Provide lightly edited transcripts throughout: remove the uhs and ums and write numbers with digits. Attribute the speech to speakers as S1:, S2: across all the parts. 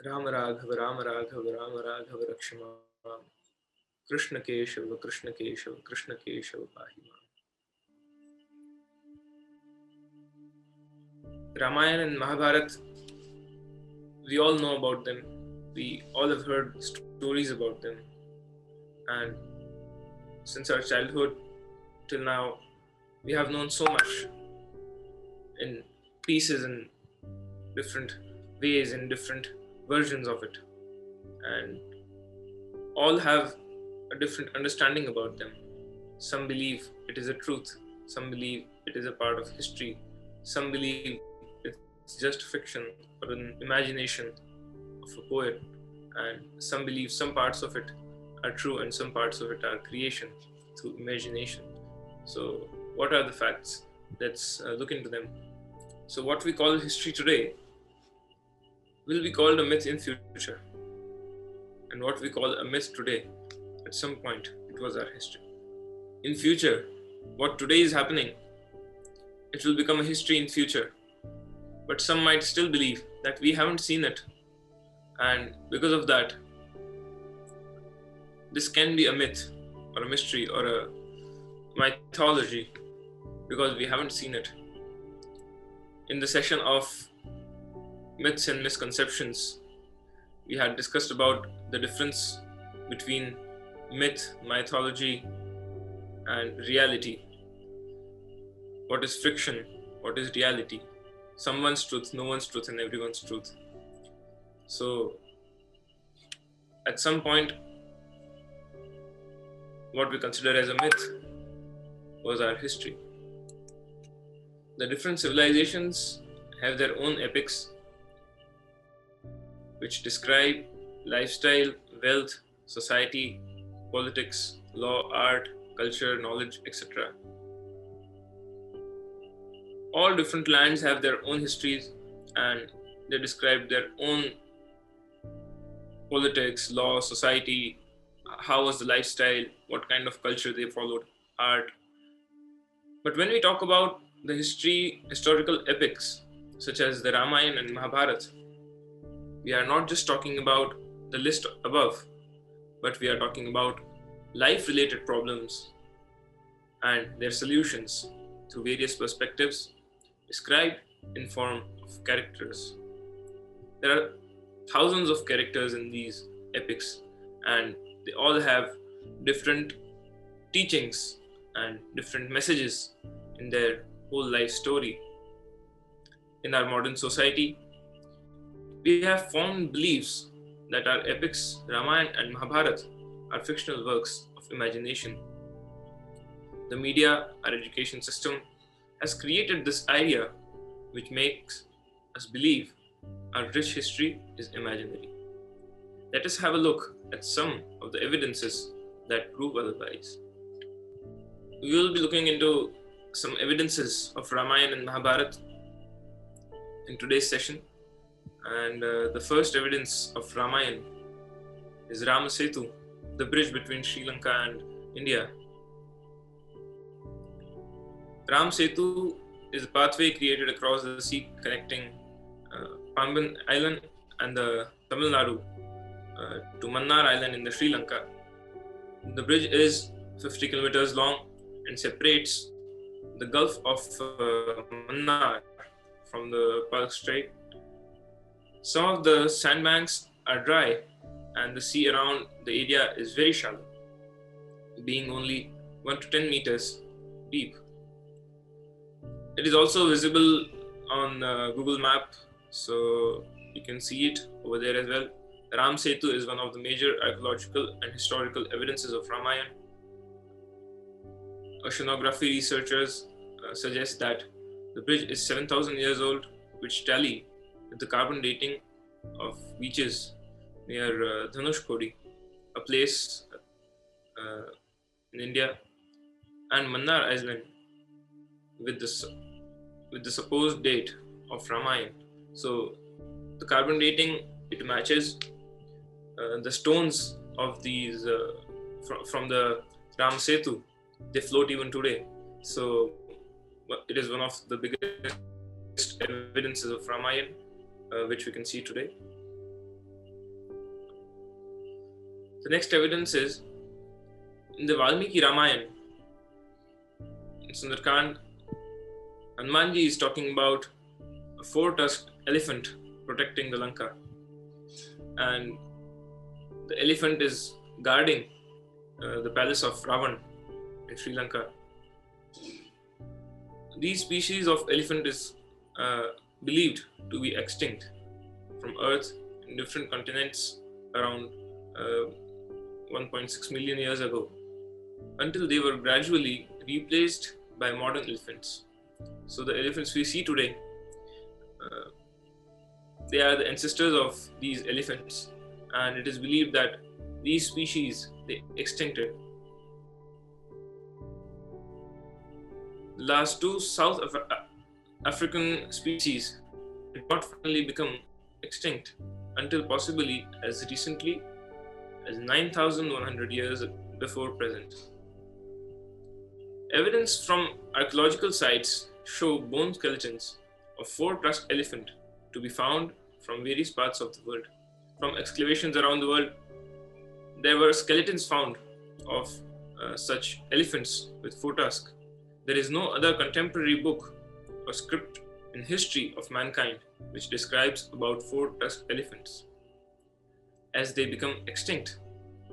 S1: Rama Raghava Rakshama Krishna Keshava Pahima. Ramayana and Mahabharat, we all know about them. We all have heard stories about them. And since our childhood till now, we have known so much in pieces and different ways and different versions of it. And all have a different understanding about them. Some believe it is a truth, some believe it is a part of history, some believe it's just fiction or an imagination of a poet, and some believe some parts of it are true and some parts of it are creation through imagination. So, what are the facts? Let's look into them. So, what we call history today will be called a myth in future, and what we call a myth today, at some point, it was our history. In future, what today is happening, it will become a history in future. But some might still believe that we haven't seen it, and because of that, this can be a myth or a mystery or a mythology because we haven't seen it. In the session of myths and misconceptions, we had discussed about the difference between myth, mythology, and reality. What is fiction? What is reality? Someone's truth, no one's truth, and everyone's truth. So, at some point, what we consider as a myth was our history. The different civilizations have their own epics which describe lifestyle, wealth, society, politics, law, art, culture, knowledge, etc. All different lands have their own histories and they describe their own politics, law, society, how was the lifestyle, what kind of culture they followed, art. But when we talk about the historical epics, such as the Ramayana and Mahabharat, we are not just talking about the list above, but we are talking about life-related problems and their solutions through various perspectives described in form of characters. There are thousands of characters in these epics, and they all have different teachings and different messages in their whole life story. In our modern society, we have formed beliefs that our epics, Ramayana and Mahabharat, are fictional works of imagination. The media, our education system, has created this idea which makes us believe our rich history is imaginary. Let us have a look at some of the evidences that prove otherwise. We will be looking into some evidences of Ramayana and Mahabharat in today's session. And the first evidence of Ramayana is Rama Setu, the bridge between Sri Lanka and India. Ram Setu is a pathway created across the sea connecting Pamban Island and the Tamil Nadu to Mannar Island in the Sri Lanka. The bridge is 50 kilometers long and separates the Gulf of Mannar from the Palk Strait. Some of the sandbanks are dry and the sea around the area is very shallow, being only 1 to 10 meters deep. It is also visible on Google Map, so you can see it over there as well. Ram Setu is one of the major archaeological and historical evidences of Ramayana. Oceanography researchers suggest that the bridge is 7,000 years old, which tally with the carbon dating of beaches near Dhanushkodi, a place in India, and Mannar Island with the supposed date of Ramayana. So the carbon dating, it matches the stones of these from the Ram Setu. They float even today. So it is one of the biggest evidences of Ramayana which we can see today. The next evidence is in the Valmiki Ramayana. In Sundarkand, Hanumanji is talking about a four-tusked elephant protecting the Lanka, and the elephant is guarding the palace of Ravan in Sri Lanka. These species of elephant is believed to be extinct from Earth in different continents around 1.6 million years ago, until they were gradually replaced by modern elephants. So the elephants we see today, they are the ancestors of these elephants, and it is believed that these species, they extincted. The last two South African species did not finally become extinct until possibly as recently as 9,100 years before present. Evidence from archaeological sites show bone skeletons of four-tusked elephant to be found from various parts of the world. From excavations around the world, there were skeletons found of such elephants with four tusks. There is no other contemporary book or script in history of mankind which describes about four-tusked elephants, as they become extinct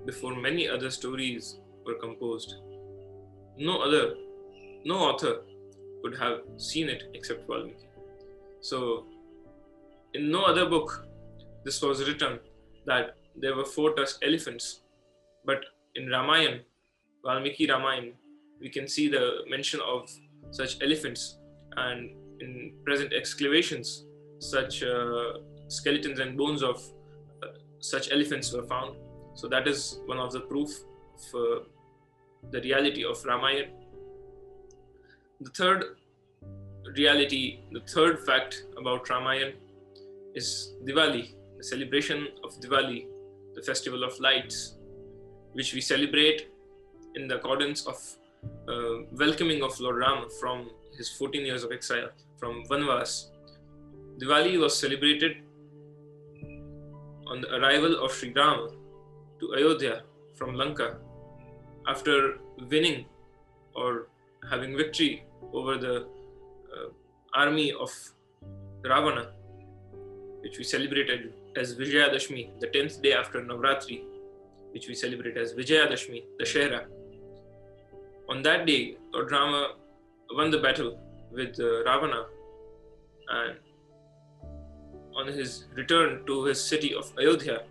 S1: before many other stories were composed. No author could have seen it except Valmiki. So, in no other book this was written that there were four-tusked elephants, but in Ramayana, Valmiki Ramayana, we can see the mention of such elephants, and in present excavations, such skeletons and bones of such elephants were found. So that is one of the proof of the reality of Ramayana. The third reality, the third fact about Ramayana is Diwali, the celebration of Diwali, the festival of lights, which we celebrate in the accordance of welcoming of Lord Rama from his 14 years of exile from Vanvas. Diwali was celebrated on the arrival of Sri Rama to Ayodhya from Lanka after winning or having victory over the army of Ravana, which we celebrated as Vijayadashmi, the 10th day after Navratri, which we celebrate as Vijayadashmi, Dashera. On that day, Lord Rama won the battle with Ravana, and on his return to his city of Ayodhya,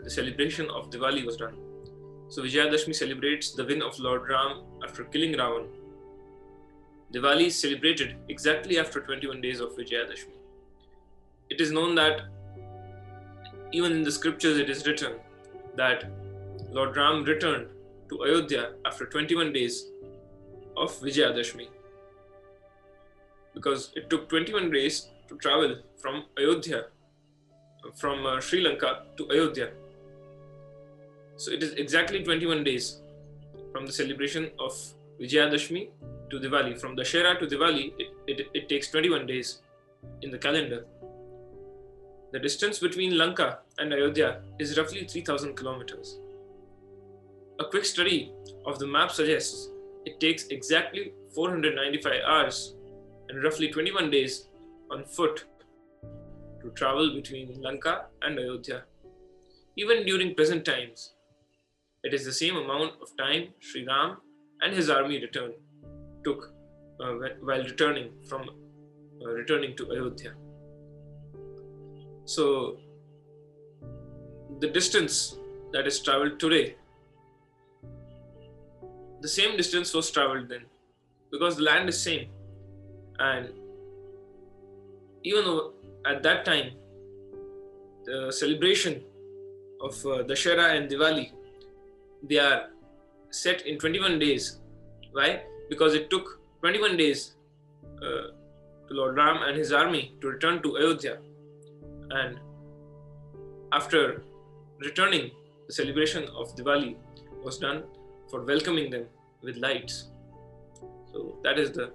S1: the celebration of Diwali was done. So Vijayadashmi celebrates the win of Lord Ram after killing Ravan. Diwali is celebrated exactly after 21 days of Vijayadashmi. It is known that even in the scriptures it is written that Lord Ram returned to Ayodhya after 21 days of Vijayadashmi, because it took 21 days to travel from Ayodhya, from Sri Lanka to Ayodhya. So it is exactly 21 days from the celebration of Vijayadashmi to Diwali. From Dashera to Diwali, it takes 21 days in the calendar. The distance between Lanka and Ayodhya is roughly 3,000 kilometers. A quick study of the map suggests it takes exactly 495 hours and roughly 21 days on foot to travel between Lanka and Ayodhya. Even during present times, it is the same amount of time Sri Ram and his army took while returning to Ayodhya. So the distance that is traveled today, the same distance was traveled then, because the land is same. And even though at that time the celebration of Dashera and Diwali, they are set in 21 days. Why? Because it took 21 days to Lord Ram and his army to return to Ayodhya. And after returning, the celebration of Diwali was done for welcoming them with lights. So that is the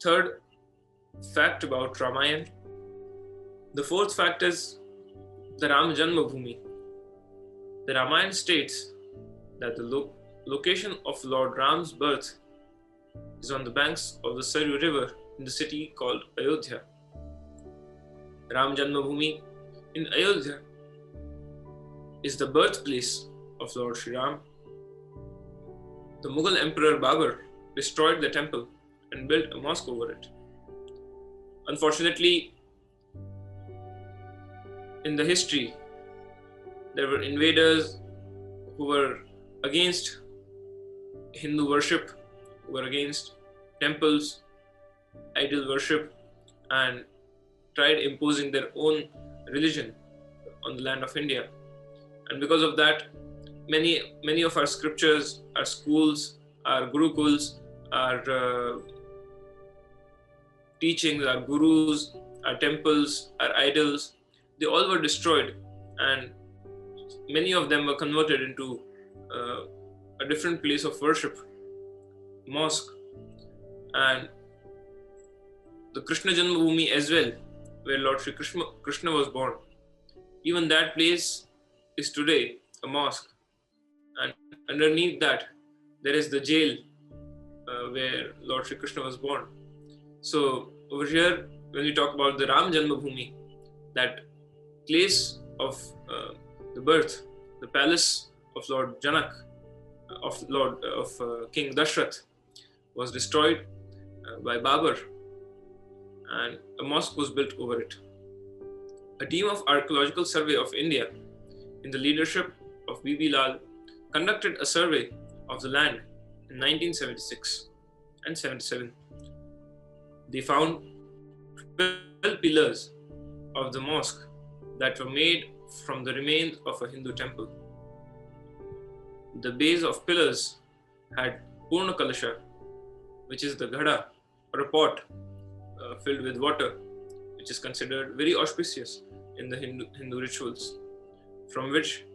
S1: third fact about Ramayana. The fourth fact is the Ram Janma Bhoomi. The Ramayana states that the location of Lord Ram's birth is on the banks of the Saryu River in the city called Ayodhya. Ram Janmabhoomi in Ayodhya is the birthplace of Lord Shri Ram. The Mughal Emperor Babur destroyed the temple and built a mosque over it. Unfortunately, in the history, there were invaders who were against Hindu worship, who were against temples, idol worship, and tried imposing their own religion on the land of India. And because of that, many of our scriptures, our schools, our gurukuls, our teachings, our gurus, our temples, our idols, they all were destroyed, and many of them were converted into a different place of worship, mosque. And the Krishna Janmabhoomi as well, where Lord Shri Krishna was born, even that place is today a mosque. And underneath that, there is the jail where Lord Shri Krishna was born. So over here, when we talk about the Ram Janmabhoomi, that place of the birth, the palace of Lord Janak, of King Dashrath, was destroyed by Babur, and a mosque was built over it. A team of Archaeological Survey of India, in the leadership of B.B. Lal, conducted a survey of the land in 1976 and 77. They found 12 pillars of the mosque that were made from the remains of a Hindu temple. The base of pillars had Purna Kalasha, which is the ghada or a pot filled with water, which is considered very auspicious in the Hindu rituals, from which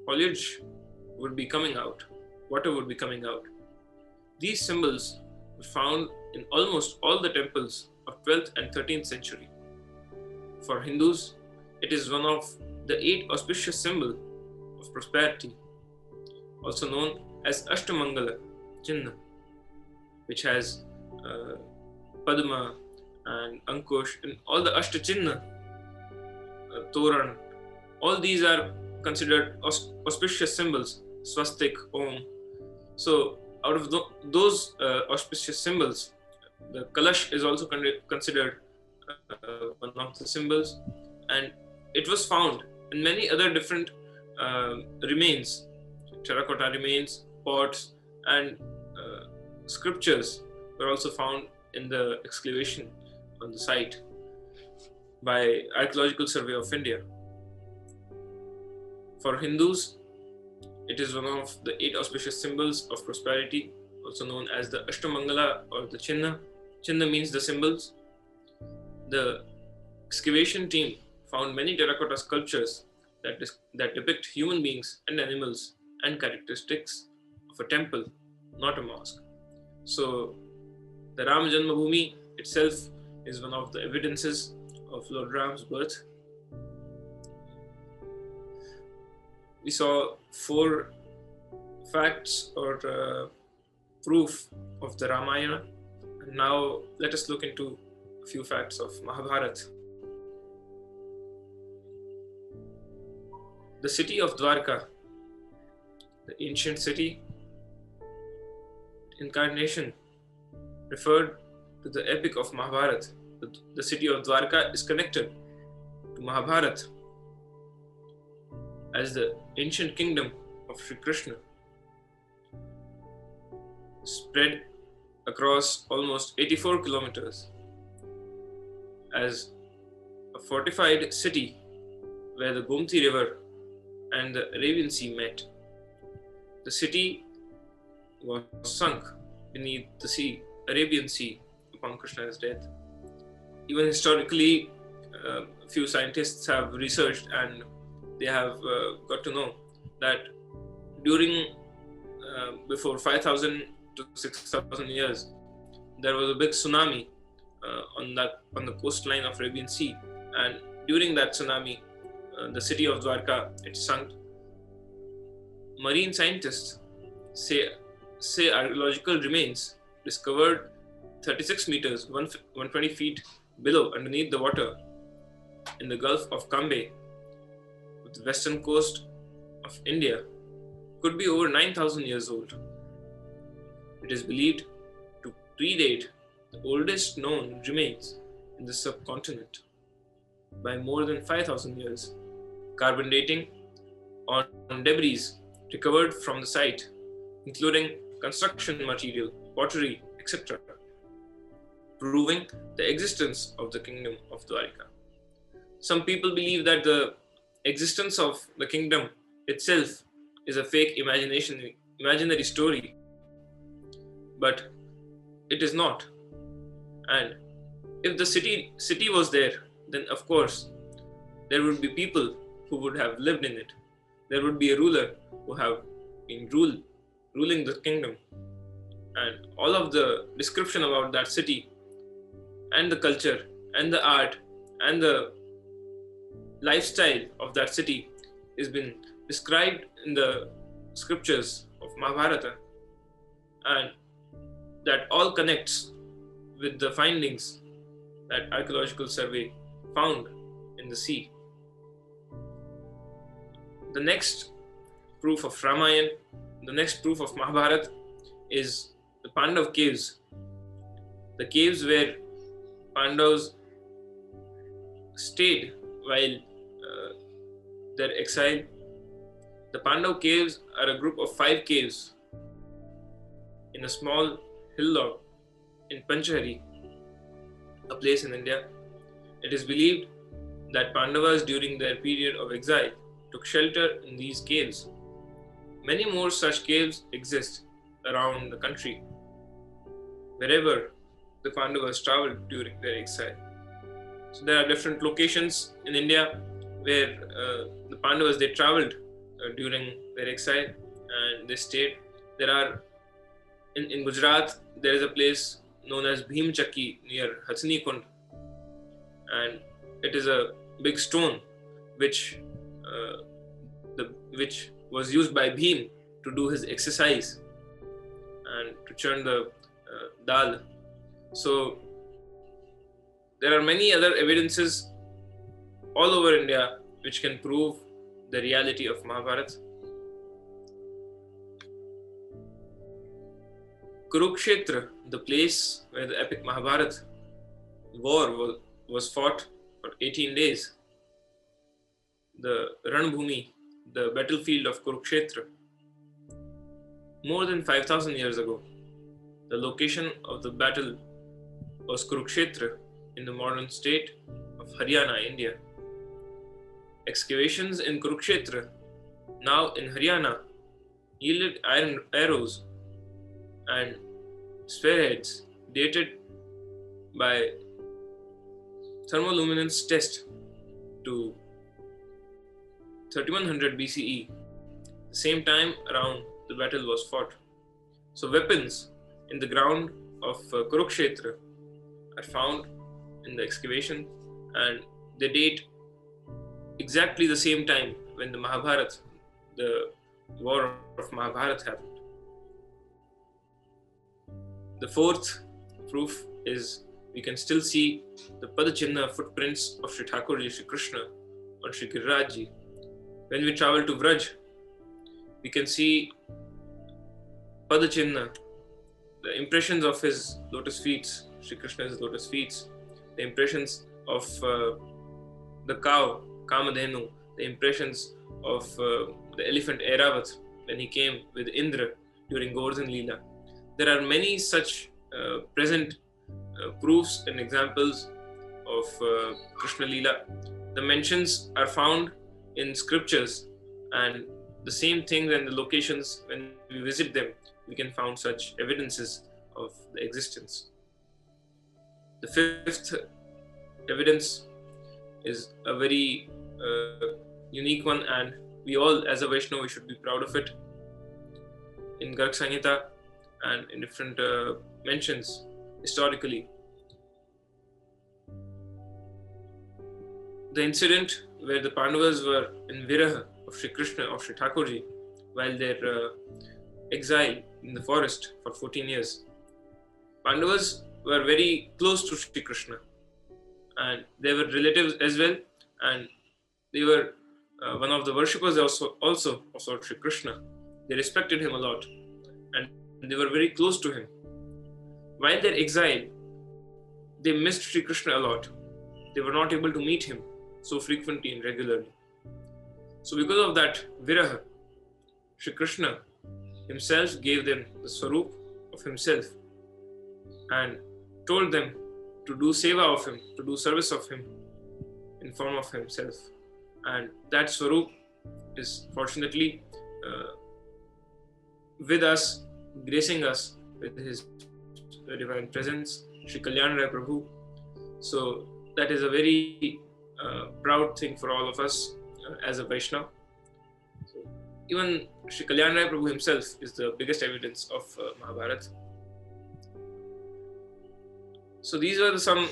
S1: foliage would be coming out, water would be coming out. These symbols were found in almost all the temples of 12th and 13th century. For Hindus, it is one of the 8 auspicious symbols of prosperity, also known as Ashtamangala Jinnah, which has Padma and Ankush and all the Ashtachinnah, Toran, all these are considered auspicious symbols, swastik, Om. So out of those auspicious symbols, the Kalash is also considered one of the symbols, and it was found in many other different remains, terracotta remains, pots, and scriptures were also found in the excavation on the site by Archaeological Survey of India. For Hindus, it is one of the 8 auspicious symbols of prosperity, also known as the Ashtamangala or the Jinnah. Jinnah means the symbols. The excavation team found many terracotta sculptures that depict human beings and animals and characteristics of a temple, not a mosque. So the Ram Janmabhoomi itself is one of the evidences of Lord Ram's birth. We saw 4 facts or proof of the Ramayana, and now let us look into a few facts of Mahabharat. The city of Dwarka, the ancient city, incarnation referred to the epic of Mahabharat. The city of Dwarka is connected to Mahabharat as the ancient kingdom of Shri Krishna, spread across almost 84 kilometers as a fortified city where the Gomti River and the Arabian Sea met. The city was sunk beneath the sea, Arabian Sea, upon Krishna's death. Even historically, a few scientists have researched and they have got to know that during before 5,000 to 6,000 years, there was a big tsunami on the coastline of Arabian Sea, and during that tsunami, the city of Dwarka, it sunk, Marine scientists say, say archaeological remains discovered 36 meters, 120 feet below underneath the water in the Gulf of Cambay, the western coast of India, could be over 9,000 years old. It is believed to predate the oldest known remains in the subcontinent by more than 5,000 years. Carbon dating on debris recovered from the site, including construction material, pottery, etc., proving the existence of the kingdom of Dwarika. Some people believe that the existence of the kingdom itself is a fake imaginary story, but it is not. And if the city was there, then of course there would be people who would have lived in it. There would be a ruler who have been ruling the kingdom. And all of the description about that city and the culture and the art and the lifestyle of that city has been described in the scriptures of Mahabharata, and that all connects with the findings that archaeological survey found in the sea. The next proof of Ramayana, the next proof of Mahabharat is the Panda of Caves. The caves where Pandavas stayed while their exile. The Panda of Caves are a group of 5 caves in a small hillock in Panchahari, a place in India. It is believed that Pandavas during their period of exile took shelter in these caves. Many more such caves exist around the country, wherever the Pandavas traveled during their exile. So there are different locations in India where the Pandavas they traveled during their exile and they stayed. There are in Gujarat there is a place known as Bhimchakki near Hathni Kund, and it is a big stone which which was used by Bhim to do his exercise and to churn the dal. So there are many other evidences all over India which can prove the reality of Mahabharata. Kurukshetra, the place where the epic Mahabharata war was fought for 18 days, the Ranbhumi, the battlefield of Kurukshetra, more than 5,000 years ago. The location of the battle was Kurukshetra in the modern state of Haryana, India. Excavations in Kurukshetra, now in Haryana, yielded iron arrows and spearheads dated by thermoluminescence test to 3100 BCE, the same time around the battle was fought. So weapons in the ground of Kurukshetra are found in the excavation, and they date exactly the same time when the Mahabharat, the war of Mahabharat happened. The fourth proof is we can still see the Jinnah footprints of Sritakalishi, Shri Krishna on Shri Giraji. When we travel to Vraj, we can see Jinnah, the impressions of his lotus feet, Shri Krishna's lotus feet, the impressions of the cow, Kamadhenu, the impressions of the elephant Airavat when he came with Indra during Govardhan Leela. There are many such present proofs and examples of Krishna Leela. The mentions are found in scriptures, and the same things and the locations, when we visit them, we can find such evidences of the existence. The fifth evidence is a very unique one, and we all as a Vaishnava should be proud of it. In Garg Samhita and in different mentions historically, the incident where the Pandavas were in Viraha of Shri Krishna, of Shri Thakurji, while their exile in the forest for 14 years. Pandavas were very close to Shri Krishna, and they were relatives as well, and they were one of the worshippers also of Lord Shri Krishna. They respected him a lot, and they were very close to him. While their exile, they missed Shri Krishna a lot. They were not able to meet him so frequently and regularly. So because of that viraha, Shri Krishna himself gave them the swarup of himself and told them to do seva of him, to do service of him in form of himself. And that swarup is fortunately with us, gracing us with his divine presence, Shri Kalyan Rai Prabhu. So that is a very proud thing for all of us as a Vaishnava. So even Shri Kalyan Rai Prabhu himself is the biggest evidence of Mahabharat. So these are some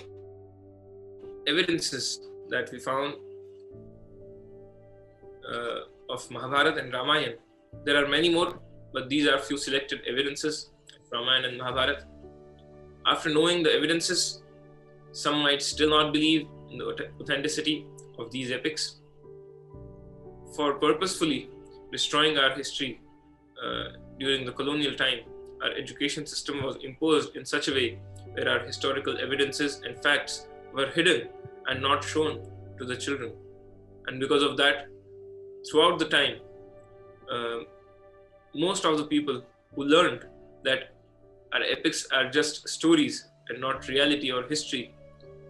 S1: evidences that we found of Mahabharat and Ramayana. There are many more, but these are few selected evidences of Ramayana and Mahabharat. After knowing the evidences, some might still not believe in the authenticity of these epics. For purposefully destroying our history during the colonial time, our education system was imposed in such a way where our historical evidences and facts were hidden and not shown to the children. And because of that, throughout the time, most of the people who learned that our epics are just stories and not reality or history,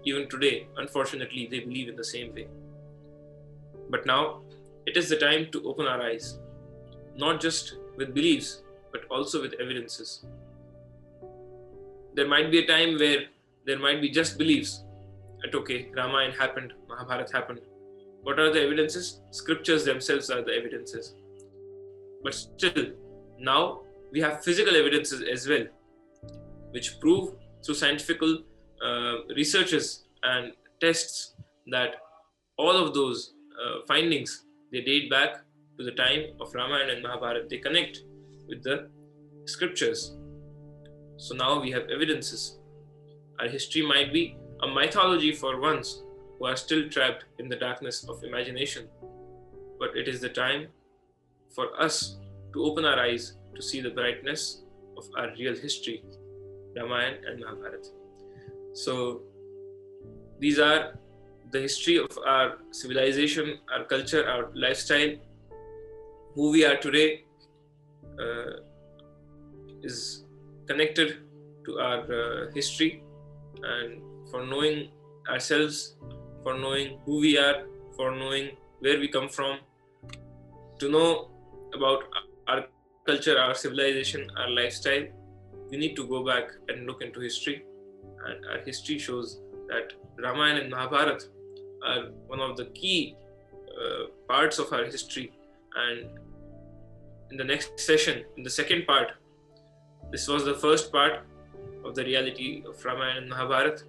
S1: even today, unfortunately, they believe in the same way. But now, it is the time to open our eyes, not just with beliefs, but also with evidences. There might be a time where there might be just beliefs that, okay, Ramayana happened, Mahabharat happened. What are the evidences? Scriptures themselves are the evidences. But still, now we have physical evidences as well, which prove through scientific researches and tests that all of those findings, they date back to the time of Ramayana and Mahabharata. They connect with the scriptures. So now we have evidences. Our history might be a mythology for ones who are still trapped in the darkness of imagination. But it is the time for us to open our eyes to see the brightness of our real history, Ramayana and Mahabharata. So these are the history of our civilization, our culture, our lifestyle. Who we are today is connected to our history, and for knowing ourselves, for knowing who we are, for knowing where we come from, to know about our culture, our civilization, our lifestyle, we need to go back and look into history. And our history shows that Ramayana and Mahabharata are one of the key parts of our history. And in the next session, in the second part, this was the first part of the reality of Ramayana and Mahabharata.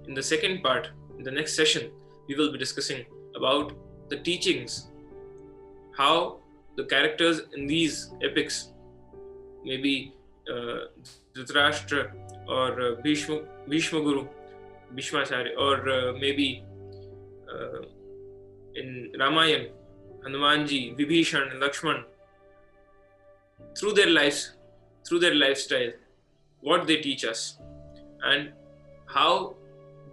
S1: In the second part, in the next session, we will be discussing about the teachings, how the characters in these epics, maybe Dhritarashtra or Bhishma Guru, Bhishmacharya, or maybe in Ramayana, Hanumanji, Vibhishan, and Lakshman, through their lives, through their lifestyle, what they teach us, and how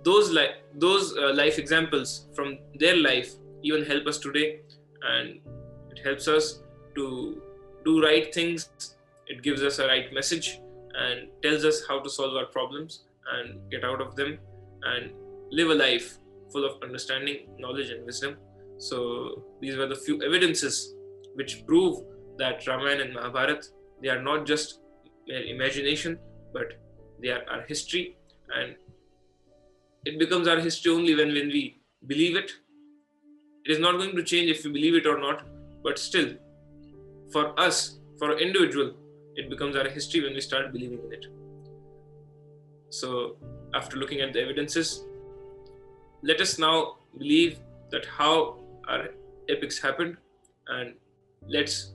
S1: those life examples from their life even help us today, and it helps us to do right things. It gives us a right message and tells us how to solve our problems and get out of them and live a life full of understanding, knowledge, and wisdom. So these were the few evidences which prove that Ramayana and Mahabharata, they are not just mere imagination, but they are our history, and it becomes our history only when we believe it. It is not going to change if we believe it or not, but still, for us, for an individual, it becomes our history when we start believing in it. So after looking at the evidences, let us now believe that how our epics happened, and let's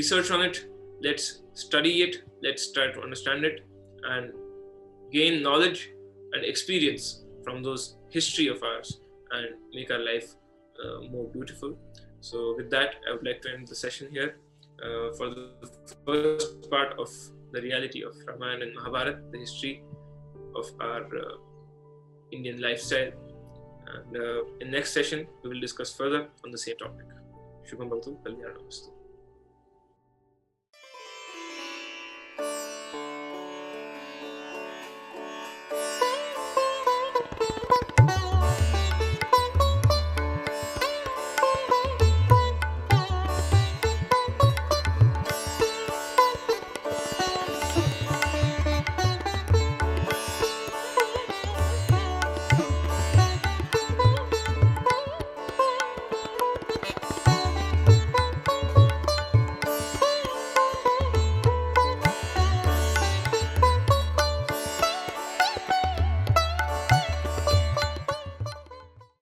S1: research on it, let's study it, let's try to understand it and gain knowledge and experience from those history of ours and make our life more beautiful. So with that, I would like to end the session here for the first part of the reality of Ramayana and Mahabharat, the history of our Indian lifestyle. And in next session, we will discuss further on the same topic. Shubham Bhavatu, Kalyanamastu.